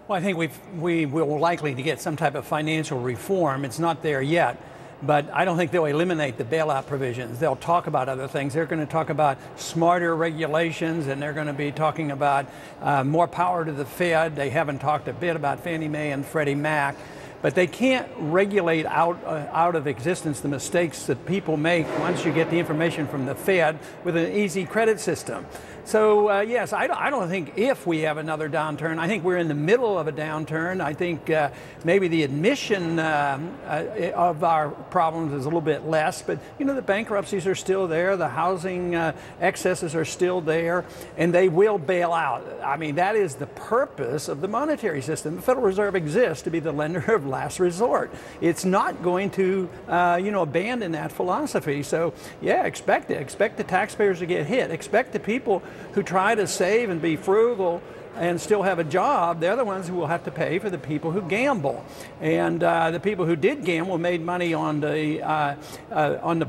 Well, I think we will likely to get some type of financial reform. It's not there yet, but I don't think they'll eliminate the bailout provisions. They'll talk about other things. They're going to talk about smarter regulations, and they're going to be talking about more power to the Fed. They haven't talked a bit about Fannie Mae and Freddie Mac. But they can't regulate out of existence the mistakes that people make once you get the information from the Fed with an easy credit system. So yes, I don't think if we have another downturn. I think we're in the middle of a downturn. I think maybe the admission of our problems is a little bit less, but you know, the bankruptcies are still there, the housing excesses are still there, and they will bail out. I mean, that is the purpose of the monetary system. The Federal Reserve exists to be the lender of last resort. It's not going to abandon that philosophy. So yeah, expect it. Expect the taxpayers to get hit. Expect the people who try to save and be frugal and still have a job. They're the ones who will have to pay for the people who gamble. And the people who did gamble made money on the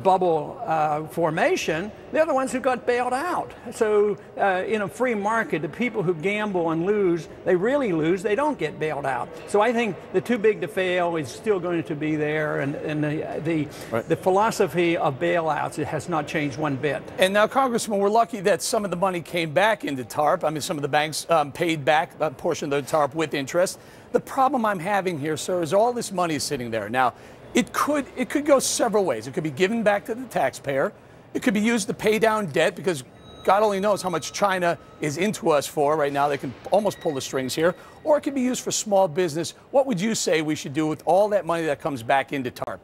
bubble formation. They're the ones who got bailed out. So in a free market, the people who gamble and lose, they really lose. They don't get bailed out. So I think the too big to fail is still going to be there, and the philosophy of bailouts, it has not changed one bit. And now, Congressman, we're lucky that some of the money came back into TARP. I mean, some of the banks paid back a portion of the TARP with interest. The problem I'm having here, sir, is all this money is sitting there. Now, it could go several ways. It could be given back to the taxpayer. It could be used to pay down debt, because God only knows how much China is into us for right now. They can almost pull the strings here. Or it could be used for small business. What would you say we should do with all that money that comes back into TARP?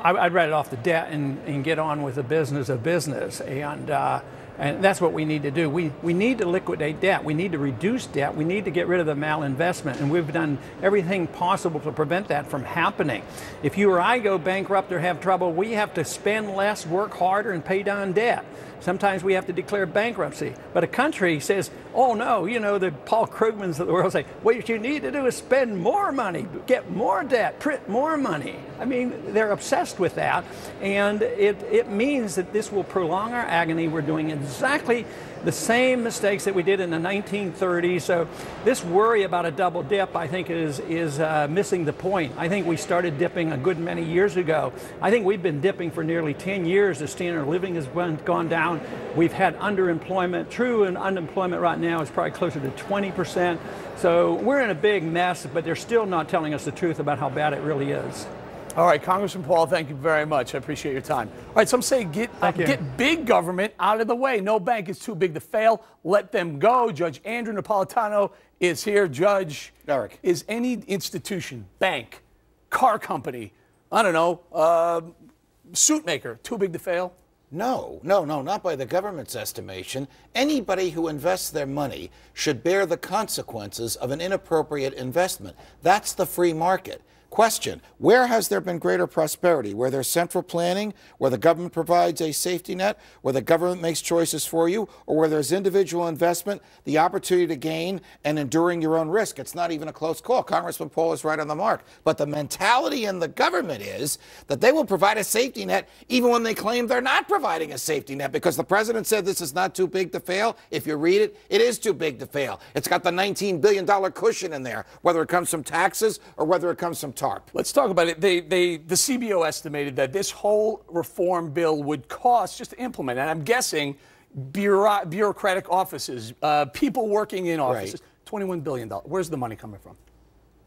I'd write it off the debt and get on with the business of business. And that's what we need to do. We need to liquidate debt. We need to reduce debt. We need to get rid of the malinvestment. And we've done everything possible to prevent that from happening. If you or I go bankrupt or have trouble, we have to spend less, work harder, and pay down debt. Sometimes we have to declare bankruptcy. But a country says, oh no, you know, the Paul Krugmans of the world say, what you need to do is spend more money, get more debt, print more money. I mean, they're obsessed with that. And it means that this will prolong our agony. We're doing exactly the same mistakes that we did in the 1930s. So this worry about a double dip, I think, is missing the point. I think we started dipping a good many years ago. I think we've been dipping for nearly 10 years. The standard of living has gone down. We've had underemployment. True, and unemployment right now is probably closer to 20%. So we're in a big mess, but they're still not telling us the truth about how bad it really is. All right, Congressman Paul, thank you very much. I appreciate your time. All right, some say get big government out of the way. No bank is too big to fail. Let them go. Judge Andrew Napolitano is here. Judge, Eric, is any institution, bank, car company, I don't know, suit maker, too big to fail? No, not by the government's estimation. Anybody who invests their money should bear the consequences of an inappropriate investment. That's the free market. Question, where has there been greater prosperity? Where there's central planning, where the government provides a safety net, where the government makes choices for you, or where there's individual investment, the opportunity to gain, and enduring your own risk? It's not even a close call. Congressman Paul is right on the mark. But the mentality in the government is that they will provide a safety net even when they claim they're not providing a safety net, because the president said this is not too big to fail. If you read it, it is too big to fail. It's got the $19 billion cushion in there, whether it comes from taxes or whether it comes from TARP. Let's talk about it. The CBO estimated that this whole reform bill would cost, just to implement, and I'm guessing bureaucratic offices, people working in offices, right, $21 billion. Where's the money coming from?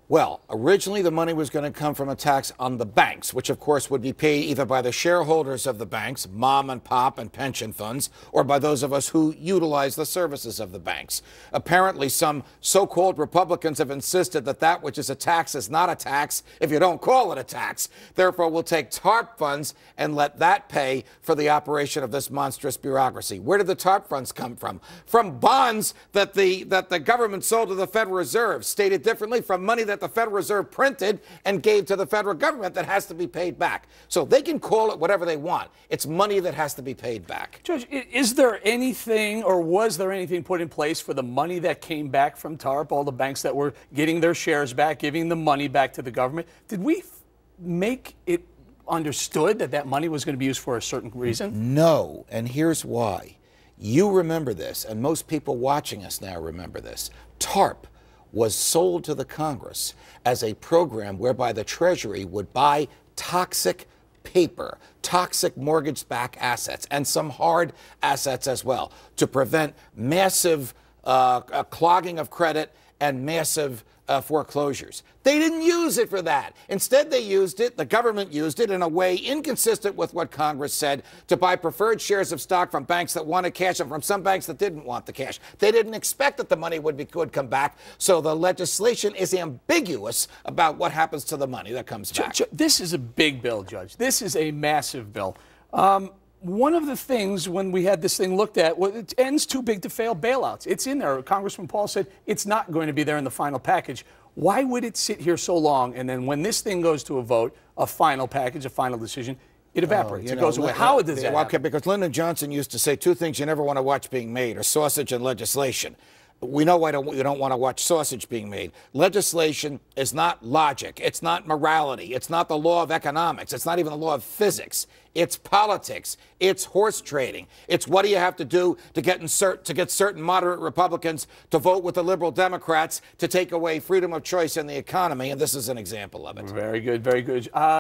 Well, originally the money was going to come from a tax on the banks, which of course would be paid either by the shareholders of the banks, mom and pop and pension funds, or by those of us who utilize the services of the banks. Apparently some so-called Republicans have insisted that that which is a tax is not a tax if you don't call it a tax. Therefore, we'll take TARP funds and let that pay for the operation of this monstrous bureaucracy. Where did the TARP funds come from? From bonds that the government sold to the Federal Reserve. Stated differently, from money that the Federal Reserve printed and gave to the federal government that has to be paid back. So they can call it whatever they want. It's money that has to be paid back. Judge, is there anything, or was there anything put in place for the money that came back from TARP, all the banks that were getting their shares back, giving the money back to the government? Did we make it understood that that money was going to be used for a certain reason? No, and here's why. You remember this, and most people watching us now remember this. TARP was sold to the Congress as a program whereby the Treasury would buy toxic paper, toxic mortgage-backed assets, and some hard assets as well, to prevent massive clogging of credit and massive foreclosures. They didn't use it for that. Instead, they used it, the government used it in a way inconsistent with what Congress said, to buy preferred shares of stock from banks that wanted cash and from some banks that didn't want the cash. They didn't expect that the money would come back, so the legislation is ambiguous about what happens to the money that comes back. This is a big bill, Judge. This is a massive bill. One of the things when we had this thing looked at, well, it ends too big to fail bailouts. It's in there. Congressman Paul said it's not going to be there in the final package. Why would it sit here so long, and then when this thing goes to a vote, a final package, a final decision, it evaporates, it goes away? How does that happen? Because Lyndon Johnson used to say two things you never want to watch being made are sausage and legislation. We know why you don't want to watch sausage being made. Legislation is not logic. It's not morality. It's not the law of economics. It's not even the law of physics. It's politics. It's horse trading. It's what do you have to do to get certain moderate Republicans to vote with the liberal Democrats to take away freedom of choice in the economy, and this is an example of it. Very good, very good.